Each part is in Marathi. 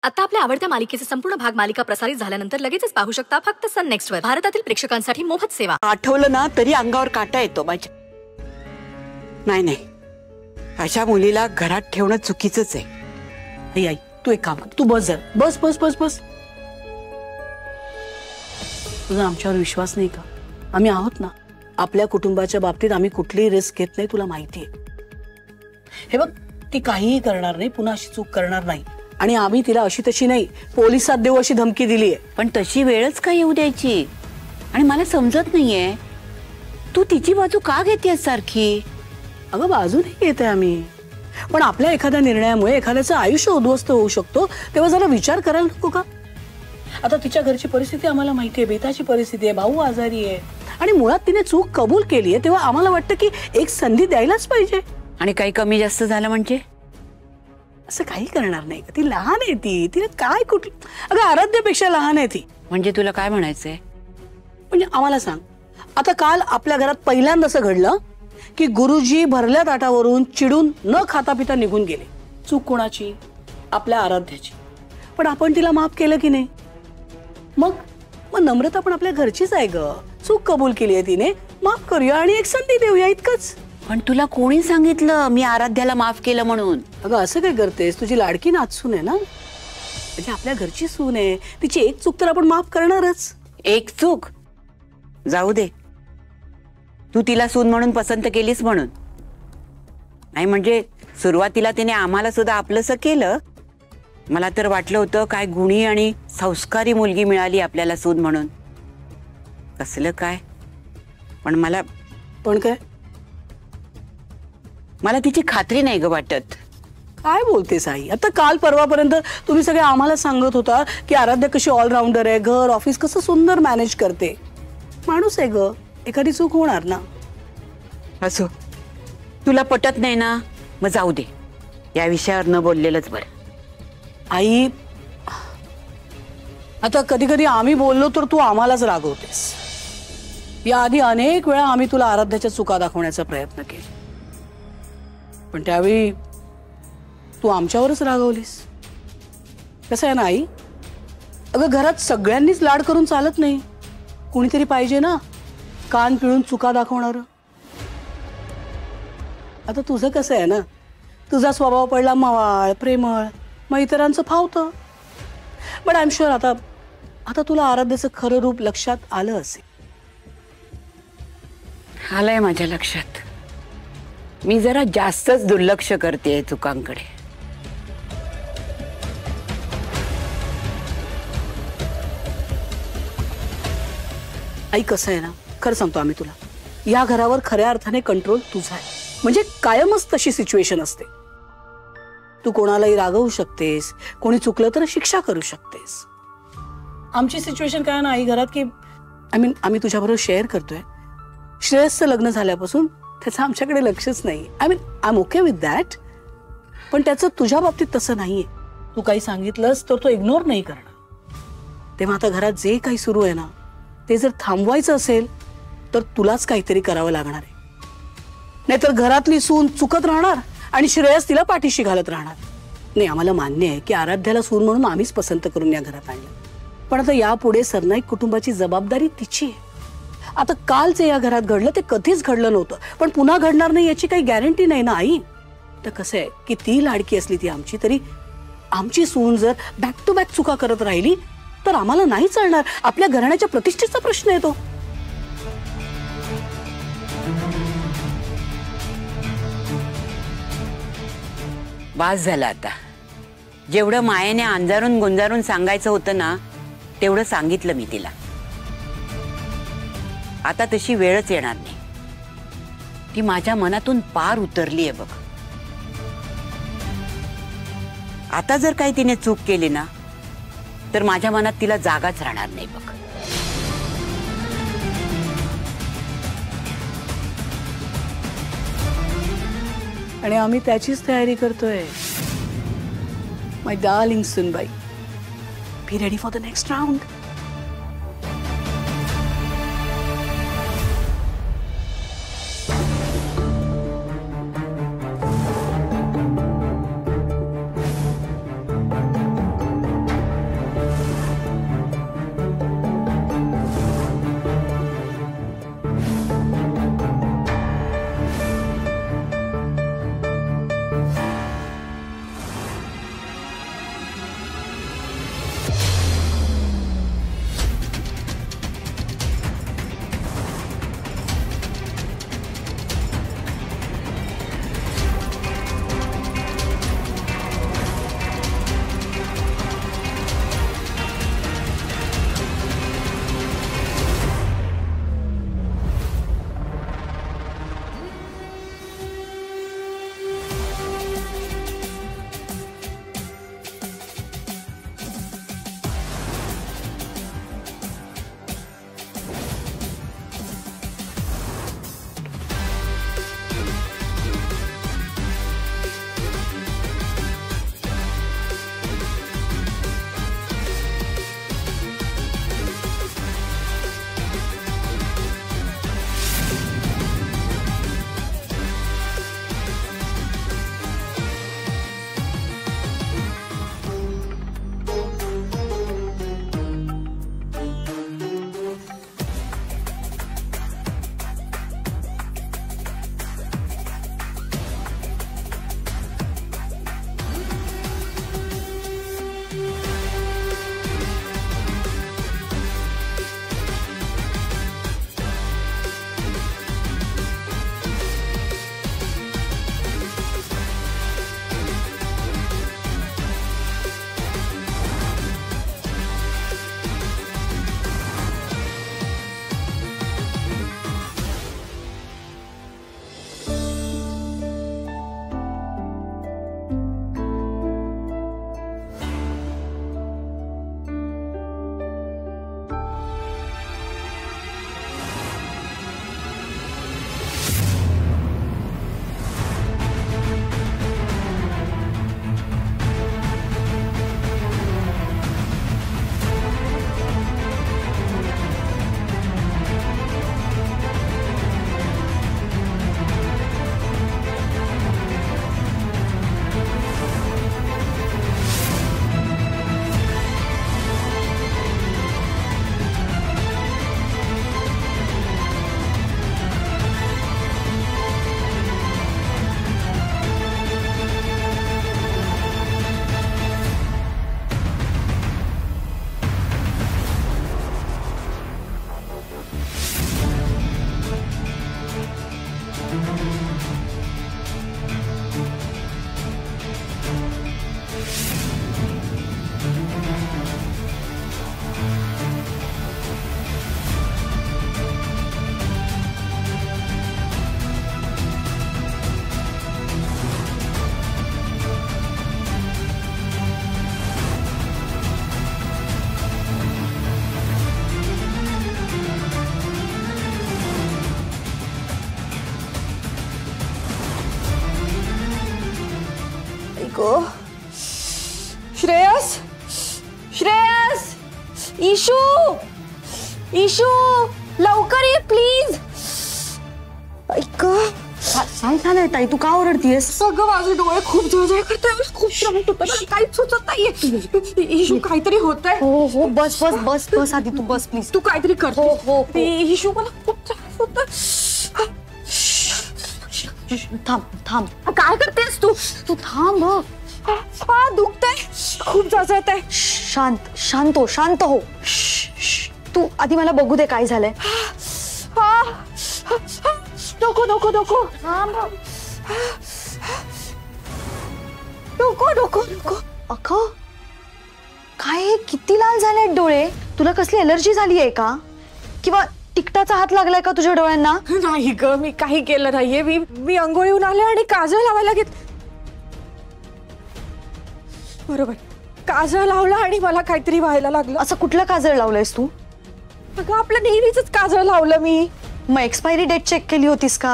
आता आपल्या आवडत्या मालिकेचे संपूर्ण भाग मालिका प्रसारित झाल्यानंतर लगेचच पाहू शकता फक्त सन नेक्स्ट वर. भारतातील प्रेक्षकांसाठी मोफत सेवा. आठवलं ना तरी अंगावर काटा येतो माझ्या. नाही, अशा मुलीला घरात ठेवणं चुकीचंच आहे. आई तू एक काम कर, तू बस जर बस बस बस बस. तुझा आमच्यावर विश्वास नाही का? आम्ही आहोत ना. आपल्या कुटुंबाच्या बाबतीत आम्ही कुठलीही रिस्क घेत नाही, तुला माहिती आहे. हे बघ, ती काहीही करणार नाही, पुन्हा अशी चूक करणार नाही. आणि आम्ही तिला अशी तशी नाही पोलिसात देऊ अशी धमकी दिली आहे. पण तशी वेळच का येऊ द्यायची? आणि मला समजत नाहीये तू तिची बाजू का घेतेस सारखी? अगं बाजू नाही घेते आम्ही, पण आपल्या एखाद्या निर्णयामुळे एखाद्याचं आयुष्य उद्ध्वस्त होऊ शकतो, तेव्हा जरा विचार करायला नको का? आता तिच्या घरची परिस्थिती आम्हाला माहिती आहे, बेताची परिस्थिती आहे, भाऊ आजारी आहे, आणि मुळात तिने चूक कबूल केली आहे, तेव्हा आम्हाला वाटतं की एक संधी द्यायलाच पाहिजे. आणि काही कमी जास्त झालं म्हणजे असं काही करणार नाही. ती लहान आहे, तिला काय कुठली. अगं आराध्यापेक्षा लहान आहे ती. म्हणजे तुला काय म्हणायचंय? म्हणजे आम्हाला सांग, आता काल आपल्या घरात पहिल्यांदा असं घडलं की गुरुजी भरल्या ताटावरून चिडून न खाता पिता निघून गेले. चूक कोणाची? आपल्या आराध्याची. पण आपण तिला माफ केलं की नाही? मग नम्रता पण आपल्या घरचीच आहे ग. चूक कबूल केली आहे तिने, माफ करूया आणि एक संधी देऊया, इतकंच. पण तुला कोणी सांगितलं मी आराध्याला माफ केलं म्हणून? अगं असं काय करतेस? तुझी लाडकी नाचसून आहे ना, म्हणजे आपल्या घरची सून आहे, तिची एक चूक तर आपण माफ करणारच. एक चूक जाऊ दे, तू तिला सून म्हणून पसंत केलीस म्हणून नाही. म्हणजे सुरुवातीला तिने आम्हाला सुद्धा आपलंसं केलं. मला तर वाटलं होतं काय गुणी आणि संस्कारी मुलगी मिळाली आपल्याला सून म्हणून. कसलं काय. पण काय मला तिची खात्री नाही ग वाटत. काय बोलतेस आई? आता काल परवापर्यंत तुम्ही सगळे आम्हाला सांगत होता की आराध्या कशी ऑलराऊंडर आहे, घर ऑफिस कसं सुंदर मॅनेज करते. माणूस आहे ग, एखादी चूक होणार ना. असो, तुला पटत नाही ना, मग जाऊ दे, या विषयावर न बोललेलंच बरं. आई, आता कधी कधी आम्ही बोललो तर तू आम्हालाच रागवतेस. याआधी अनेक वेळा आम्ही तुला आराध्याच्या चुका दाखवण्याचा प्रयत्न केला, पण त्यावेळी तू आमच्यावरच रागवलीस. कसं आहे ना आई, अगं घरात सगळ्यांनीच लाड करून चालत नाही. कोणीतरी पाहिजे ना कान पिळून चुका दाखवणार. आता तुझं कसं आहे ना, तुझा स्वभाव पडला मवाळ प्रेमळ, मग इतरांचं फावतं. बट आय एम शुअर आता तुला आराध्याचं खरं रूप लक्षात आलं असेल. आलंय माझ्या लक्षात. मी जरा जास्तच दुर्लक्ष करते चुकांकडे. आई कसं आहे ना, खरं सांगतो आम्ही तुला, या घरावर खऱ्या अर्थाने कंट्रोल तुझा आहे. म्हणजे कायमच तशी सिच्युएशन असते. तू कोणालाही रागवू शकतेस, कोणी चुकलं तर शिक्षा करू शकतेस. आमची सिच्युएशन काय ना आई घरात की आम्ही तुझ्याबरोबर शेअर करतोय. श्रेयसचं लग्न झाल्यापासून त्याचं आमच्याकडे लक्षच नाही. I am okay with that. पण त्याचं तुझ्या बाबतीत तसं नाहीये. तू काही सांगितलंस तर तो इग्नोर नाही करणार. तेव्हा आता घरात जे काही सुरू आहे ना, ते जर थांबवायचं असेल तर तुलाच काहीतरी करावं लागणार आहे. नाहीतर घरातली सून चुकत राहणार आणि श्रेयस तिला पाठीशी घालत राहणार. नाही, आम्हाला मान्य आहे की आराध्याला सून म्हणून आम्हीच पसंत करून या घरात आणलं, पण आता यापुढे सरनाईक कुटुंबाची जबाबदारी तिची आहे. आता कालचे या घरात घडलं ते कधीच घडलं नव्हतं, पण पुन्हा घडणार नाही याची काही गॅरंटी नाही ना आई. तर कसं आहे की ती लाडकी असली ती आमची, तरी आमची सून जर बॅक टू बॅक चुका करत राहिली तर आम्हाला नाही चालणार. आपल्या घराण्याच्या प्रतिष्ठेचा प्रश्न येतो. बास झालं आता. जेवढं मायेने अंजारून गुंजारून सांगायचं होतं ना, तेवढं सांगितलं मी तिला. आता तशी वेळच येणार नाही. ती माझ्या मनातून पार उतरली आहे बघ. आता जर काही तिने चूक केली ना, तर माझ्या मनात तिला जागाच राहणार नाही बघ. आणि आम्ही त्याचीच तयारी करतोय. माय डार्लिंग सुनबाई, be ready for the next round. Shreyas, Shreyas, Ishu, Ishu, लवकर ये प्लीज. ऐक, काय झालंय ताई, तू का ओरडतीयस? सगळं माझे डोळे खूप जळजळ करताय, खूप त्रास होतोय, काहीच सुचत नाहीये. ईशू काहीतरी होतंय. हो हो, बस बस बस बस आधी तू बस प्लीज. तू काहीतरी कर. हो हो. ईशू मला खूप त्रास होतोय. थांब थांब, काय करतेस तू? तू थांब. हा दुखतंय, खूप जळजळत आहे. शांत शांत हो, शांत हो. तू आधी मला बघू दे काय झालंय. नको नको नको नको नको नको. अगं काय हे, किती लाल झालेत डोळे. तुला कसली एलर्जी झाली आहे का, किंवा तिकटाचा हात लागलाय का तुझ्या डोळ्यांना? नाही ग, मी काही केलं नाहीये. मी अंघोळीहून आले आणि काजळ लावायला घेत. बरोबर, काजळ लावला आणि मला काहीतरी व्हायला लागलं. असं कुठलं काजळ लावलंयस तू? अगं आपलं नेहमीच काजळ लावलं मी. मग एक्सपायरी डेट चेक केली होतीस का?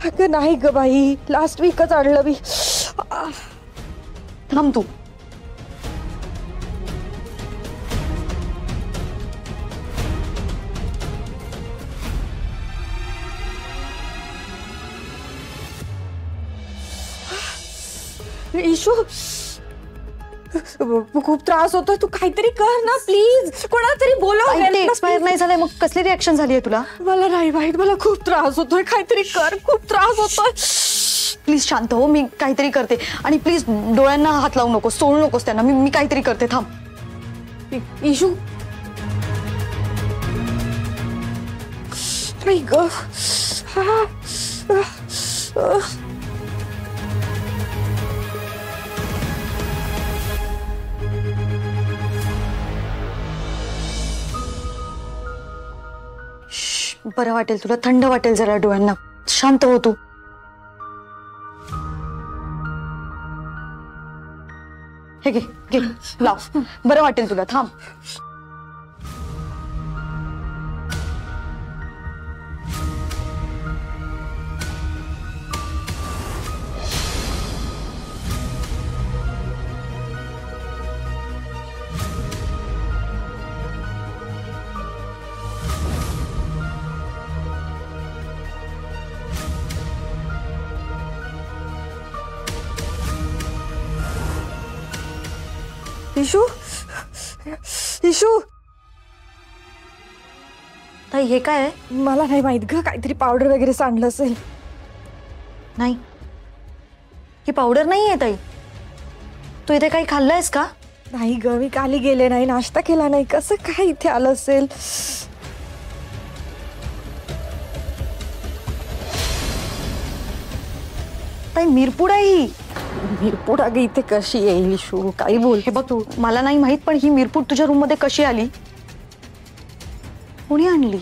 अगं नाही ग बाई, लास्ट वीकच आणलं मी. थांब तू. ईशू, खूप त्रास होतोय, तू काहीतरी कर ना प्लीज. कोणाला तरी बोलाव. एक्सपायर नाही झालंय, मग कसली रिॲक्शन झाली आहे तुला? मला नाही माहित, मला खूप त्रास होतोय. काहीतरी कर, खूप त्रास होतोय. प्लीज शांत हो, मी काहीतरी करते. आणि प्लीज डोळ्यांना हात लावू नकोस, सोडू नकोस त्यांना. मी काहीतरी करते, थांब. ईशू, नाही ग. बरं वाटेल तुला, थंड वाटेल जरा डोळ्यांना. शांत हो तू. हे घे घे, लाव. बरं वाटेल तुला, थांब. ईशू, ईशू, ताई हे काय आहे? मला नाही माहित ग, काहीतरी पावडर वगैरे सांडलं असेल. नाही, ही पावडर नाही आहे ताई. तू इथे काही खाल्लंयस का? नाही ग, मी काली गेले नाही, नाश्ता केला नाही. कसं काय इथे आलं असेल? ताई मिरपूड आहे ही. मिरपूड अगं इथे कशी येईल ईशू? काही बोल. हे बघ तू, मला नाही माहित, पण ही मिरपूड तुझ्या रूम मध्ये कशी आली? कोणी आणली?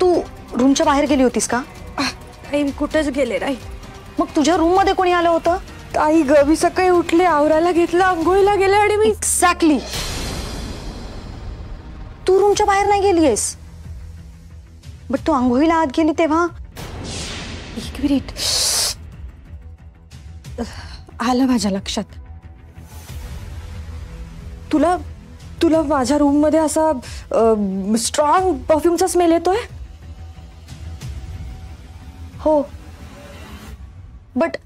तू रूमच्या बाहेर गेली होतीस का? नाही, मी कुठेच गेले नाही. मग तुझ्या रूम मध्ये कोणी आलं होतं? काही ग, मी सकाळी उठले, आवरायला घेतलं, अंघोळीला गेले आणि मी. एक्झॅक्टली. तू रूमच्या बाहेर नाही गेलीयस, बट तू आंघोळीला आत गेली तेव्हा. एक मिनिट, आलं माझ्या लक्षात. तुला तुला माझ्या रूम मध्ये असा स्ट्रॉंग परफ्यूमचा स्मेल येतोय. हो, बट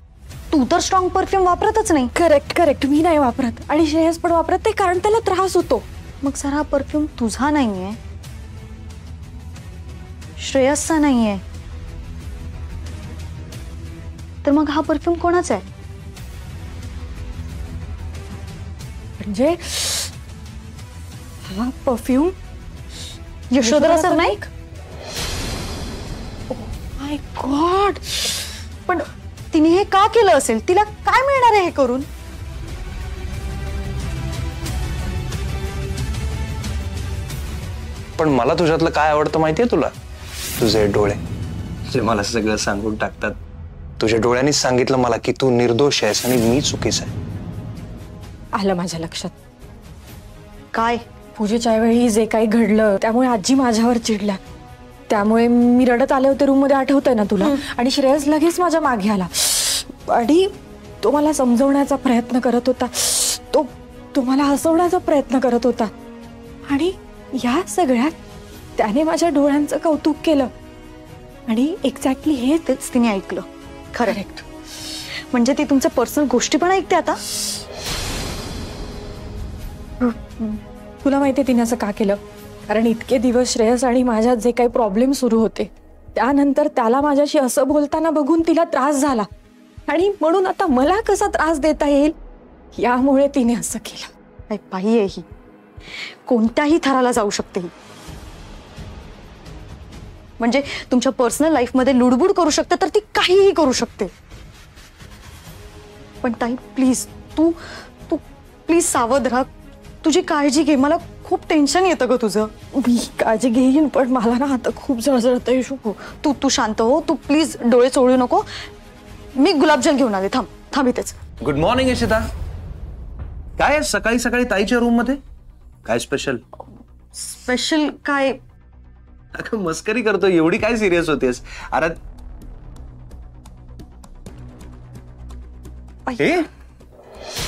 तू तर स्ट्रॉंग परफ्यूम वापरतच नाही. करेक्ट करेक्ट, मी नाही वापरत आणि श्रेयस पण वापरत नाही, कारण त्याला त्रास होतो. मग सर हा परफ्यूम तुझा नाहीये, श्रेयसचा नाहीये, तर मग हा परफ्यूम कोणाचा आहे? म्हणजे हा परफ्यूम यशोधरा सरनाईक. माय गॉड, पण तिने हे का केलं असेल? तिला काय मिळणार आहे हे करून? पण मला तुझ्यातलं काय आवडतं माहितीये तुला? तुझे डोळे जे मला सगळं सांगून टाकतात. तुझ्या डोळ्यांनीच सांगितलं मला की तू निर्दोष आहेस आणि मी चुकीच आहे. आलं माझ्या लक्षात. काय? पूजेच्या वेळी जे काही घडलं त्यामुळे आजी माझ्यावर चिडल्या, त्यामुळे मी रडत आले होते रूम मध्ये, आठवतंय ना तुला? आणि श्रेयस लगेच माझ्या मागे आला आणि तो मला समजवण्याचा प्रयत्न करत होता, तो मला हसवण्याचा प्रयत्न करत होता आणि या सगळ्यात त्याने माझ्या डोळ्यांचं कौतुक केलं आणि एक्झॅक्टली तेच तिने ऐकलं. करेक्ट. म्हणजे ती तुमच्या पर्सनल गोष्टी पण ऐकते आता. तुला माहितीये तिने असं का केलं? कारण इतके दिवस श्रेयस आणि माझ्यात जे काही प्रॉब्लेम सुरू होते त्यानंतर त्याला माझ्याशी असं बोलताना बघून तिला त्रास झाला आणि म्हणून आता मला कसा त्रास देता येईल यामुळे तिने असं केलं. बाई आहे ही, कोणत्याही थराला जाऊ शकते ही. म्हणजे तुमच्या पर्सनल लाईफ मध्ये लुडबुड करू शकते तर ती काहीही करू शकते. पण ताई प्लीज तू तू प्लीज सावध राहा. तुझी काळजी घे. मला खूप टेन्शन येतं ग तुझं. मी काळजी घेईन पण मला ना आता खूप जळजळतं येशू. तू शांत हो. तू प्लीज डोळे चोळू नको. मी गुलाबजाम घेऊन आले. थांब इथेच. Good morning Ishita. काय सकाळी सकाळी ताईच्या रूम मध्ये काय स्पेशल? स्पेशल काय? अगं मस्करी करतो, एवढी काय सिरियस होतेस? अरे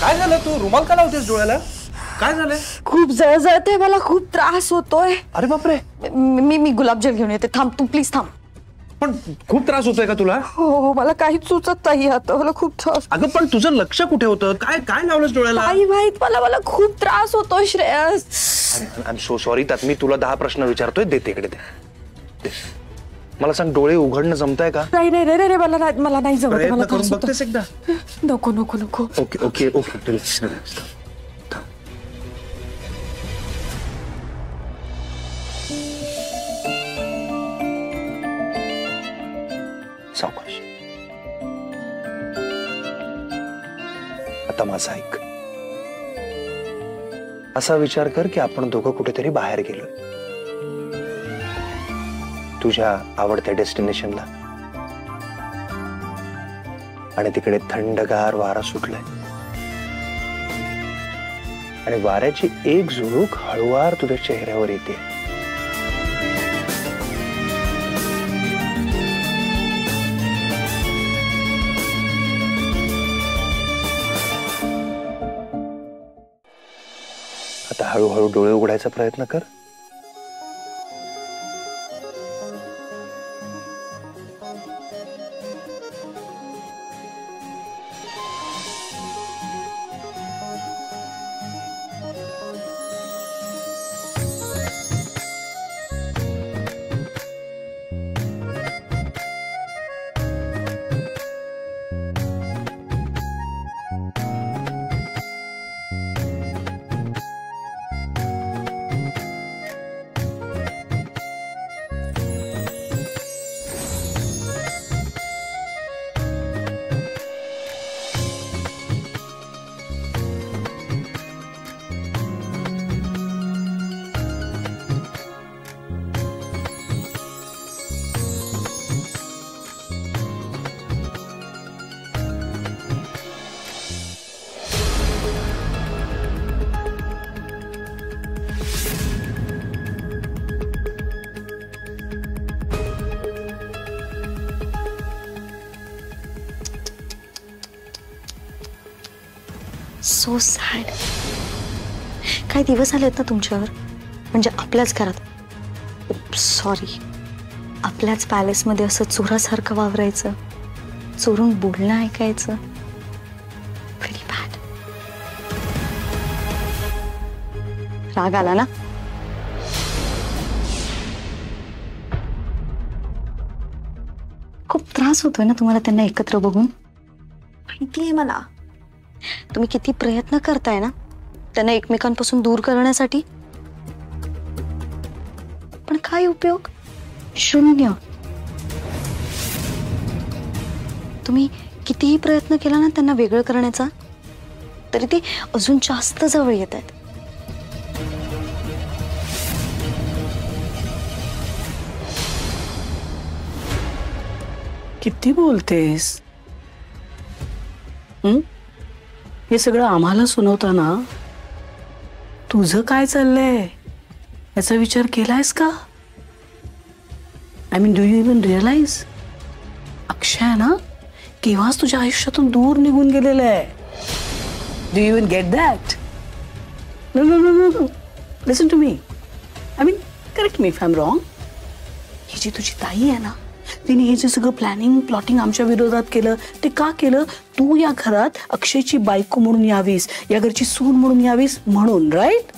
काय झालं? तू रुमाल का लावतेस डोळ्याला? काय झालंय? खूप जळजळते, मला खूप त्रास होतोय. अरे बापरे. मी गुलाबजाम घेऊन येते. थांब तू प्लीज थांब. पण खूप त्रास होतोय का तुला? हो मला काहीच सुचत नाही आता. मला खूप त्रास. अगं पण तुझं लक्ष कुठे होतं? काय काय लावलंस डोळ्याला? काही माहित मला खूप त्रास होतोय Shreyas. I am so sorry. त्यात मी तुला 10 प्रश्न विचारतोय. दे तिकडे दे. मला सांग, डोळे उघडणं जमतंय का? नाही मला नाही जमत. मला त्रास होतो. बघतेस एकदा? नको. Okay okay okay. सावकाश. आता माझा ऐक. असा विचार कर की आपण दोघं कुठेतरी बाहेर गेलोय, तुझ्या आवडत्या डेस्टिनेशनला, आणि तिकडे थंडगार वारा सुटलाय आणि वाऱ्याची एक झुळूक हळुवार तुझ्या चेहऱ्यावर येते. आता हळूहळू डोळे उघडायचा प्रयत्न कर. So sad. काही दिवस आलेत ना तुमच्यावर, म्हणजे आपल्याच घरात, सॉरी आपल्याच पॅलेसमध्ये असं चोरासारखं वावरायचं, चोरून बोलणं ऐकायचं. Very bad. राग आला ना? खूप त्रास होतोय ना तुम्हाला त्यांना एकत्र बघून? माहितीये मला. तुम्ही किती प्रयत्न करताय ना त्यांना एकमेकांपासून दूर करण्यासाठी, पण काय उपयोग? शून्य. तुम्ही कितीही प्रयत्न केला ना त्यांना वेगळं करण्याचा, तरी ते अजून जास्त जवळ येत आहेत. किती बोलतेस? हे सगळं आम्हाला सुनावताना तुझं काय चाललंय याचा विचार केलायस का? I mean, do you even realize? Akshay ना केव्हाच तुझ्या आयुष्यातून दूर निघून गेलेलं आहे. Do you even get that? No no no no no, listen to me. I mean, correct me if I am wrong. ही जी तुझी ताई आहे ना, तिने हे जे सगळं प्लॅनिंग प्लॉटिंग आमच्या विरोधात केलं, ते का केलं? तू या घरात अक्षयची बायको म्हणून यावीस, या घरची सून म्हणून यावीस म्हणून, राईट?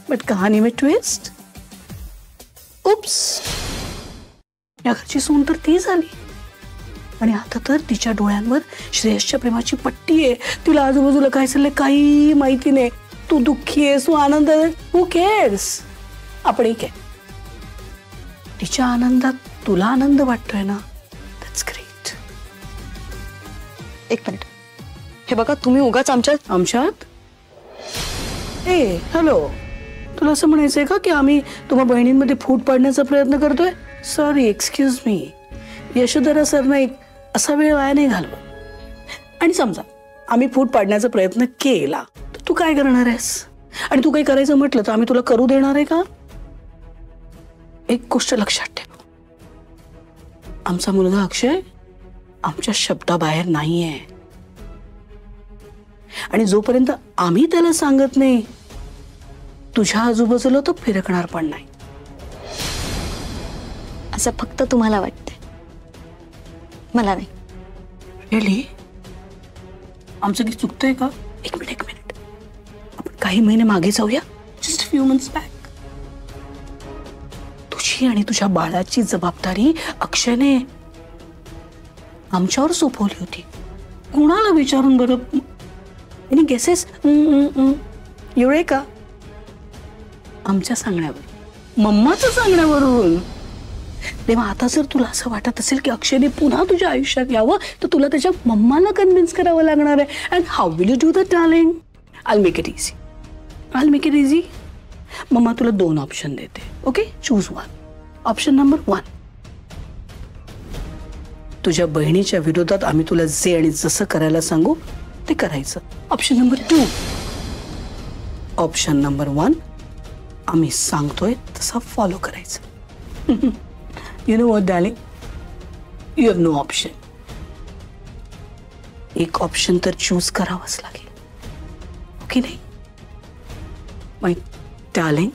बट कहाणी में ट्विस्ट. उप्स, या घरची सून तर ती झाली आणि आता तर तिच्या डोळ्यांवर श्रेयसच्या प्रेमाची पट्टी आहे. तिला आजूबाजूला काय चाललंय काही माहिती नाही. तू दुःखी आहेस, तू आनंद आहे, हू केअर्स? आपण एक आहे. तिच्या आनंदात तुला आनंद वाटतोय ना, दॅट्स ग्रेट. एक मिनिट, हे बघा, तुम्ही उगाच आमच्यात ए हॅलो, तुला असं म्हणायचंय का की आम्ही तुम्हा बहिणींमध्ये फूट पाडण्याचा प्रयत्न करतोय? Sorry, excuse me. Yashodhara Sarnaik असा वेळ वाया नाही घालवत. आणि समजा आम्ही फूट पाडण्याचा प्रयत्न केला तर तू काय करणार आहेस? आणि तू काही करायचं म्हटलं तर आम्ही तुला करू देणार आहे का? एक गोष्ट लक्षात ठेव, आमचा मुलगा अक्षय आमच्या शब्दाबाहेर नाहीये. आणि जोपर्यंत आम्ही त्याला सांगत नाही, तुझ्या आजूबाजूला तो फिरकणार पण नाही. असं फक्त तुम्हाला वाटतंय, मला नाही. रिअली? आमचं काही चुकतंय का? एक मिनिट, आपण काही महिने मागे जाऊया. Just few months back. तुझी आणि तुझ्या बाळाची जबाबदारी अक्षयने आमच्यावर सोपवली होती. कुणाला विचारून बरं? Any guesses? एवढे का? आमच्या सांगण्यावर, मम्माच्या सांगण्यावरून. तेव्हा आता जर तुला असं वाटत असेल की अक्षयने पुन्हा तुझ्या आयुष्यात यावं, तर तुला त्याच्या मम्माला कन्व्हिन्स करावं लागणार आहे. And how will you do that darling? I make it easy. Mumma तुला 2 ऑप्शन देते. Okay, choose one. Option number 1, तुझ्या बहिणीच्या विरोधात आम्ही तुला जे आणि जसं करायला सांगू ते करायचं. Option number 2. ऑप्शन नंबर 1, आम्ही सांगतोय तसं फॉलो करायचं. You know what darling, you have no option. एक ऑप्शन तर चूज करावंच लागेल, ओके? नाही माय डार्लिंग,